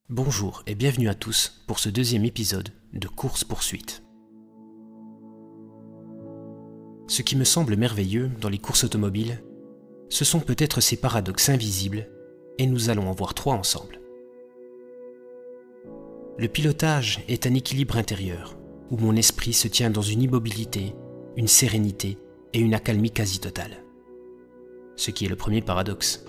Bonjour et bienvenue à tous pour ce deuxième épisode de Course-poursuite. Ce qui me semble merveilleux dans les courses automobiles, ce sont peut-être ces paradoxes invisibles, et nous allons en voir trois ensemble. Le pilotage est un équilibre intérieur, où mon esprit se tient dans une immobilité, une sérénité et une accalmie quasi totale. Ce qui est le premier paradoxe.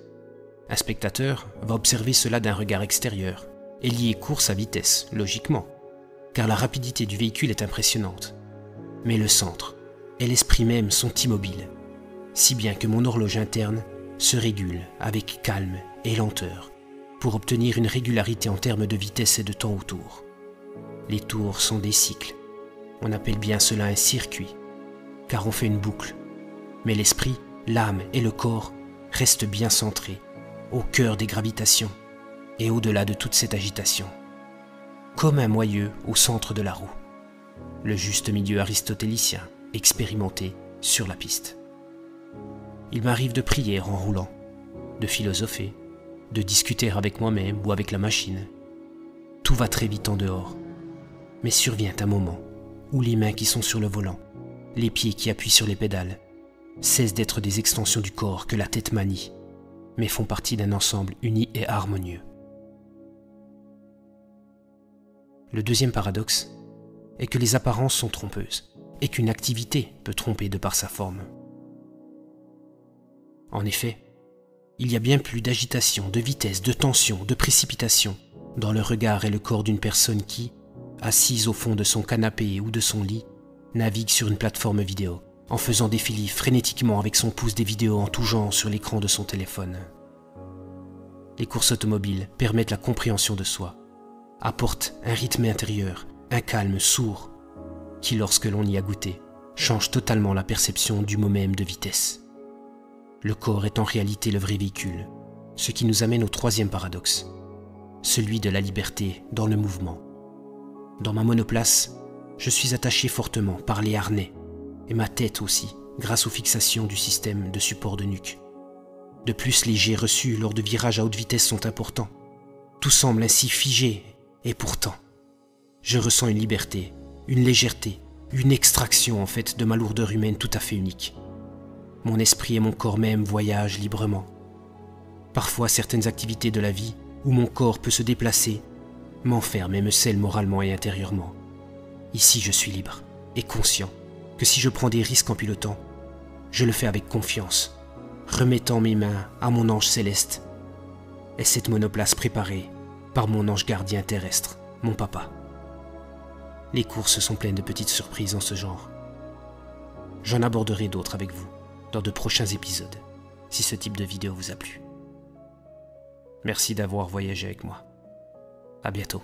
Un spectateur va observer cela d'un regard extérieur et lier course à vitesse, logiquement, car la rapidité du véhicule est impressionnante. Mais le centre et l'esprit même sont immobiles, si bien que mon horloge interne se régule avec calme et lenteur pour obtenir une régularité en termes de vitesse et de temps autour. Les tours sont des cycles. On appelle bien cela un circuit, car on fait une boucle. Mais l'esprit, l'âme et le corps restent bien centrés, au cœur des gravitations et au-delà de toute cette agitation. Comme un moyeu au centre de la roue. Le juste milieu aristotélicien, expérimenté sur la piste. Il m'arrive de prier en roulant, de philosopher, de discuter avec moi-même ou avec la machine. Tout va très vite en dehors. Mais survient un moment où les mains qui sont sur le volant, les pieds qui appuient sur les pédales, cessent d'être des extensions du corps que la tête manie, mais font partie d'un ensemble uni et harmonieux. Le deuxième paradoxe est que les apparences sont trompeuses et qu'une activité peut tromper de par sa forme. En effet, il y a bien plus d'agitation, de vitesse, de tension, de précipitation dans le regard et le corps d'une personne qui, assise au fond de son canapé ou de son lit, navigue sur une plateforme vidéo, en faisant défiler frénétiquement avec son pouce des vidéos en tout genre sur l'écran de son téléphone. Les courses automobiles permettent la compréhension de soi, apportent un rythme intérieur, un calme sourd, qui lorsque l'on y a goûté, change totalement la perception du mot même de vitesse. Le corps est en réalité le vrai véhicule, ce qui nous amène au troisième paradoxe, celui de la liberté dans le mouvement. Dans ma monoplace, je suis attaché fortement par les harnais, et ma tête aussi, grâce aux fixations du système de support de nuque. De plus, les jets reçus lors de virages à haute vitesse sont importants. Tout semble ainsi figé, et pourtant, je ressens une liberté, une légèreté, une extraction en fait de ma lourdeur humaine tout à fait unique. Mon esprit et mon corps même voyagent librement. Parfois, certaines activités de la vie, où mon corps peut se déplacer, m'enferment et me scellent moralement et intérieurement. Ici, je suis libre et conscient que si je prends des risques en pilotant, je le fais avec confiance, remettant mes mains à mon ange céleste et cette monoplace préparée par mon ange gardien terrestre, mon papa. Les courses sont pleines de petites surprises en ce genre. J'en aborderai d'autres avec vous dans de prochains épisodes, si ce type de vidéo vous a plu. Merci d'avoir voyagé avec moi. À bientôt.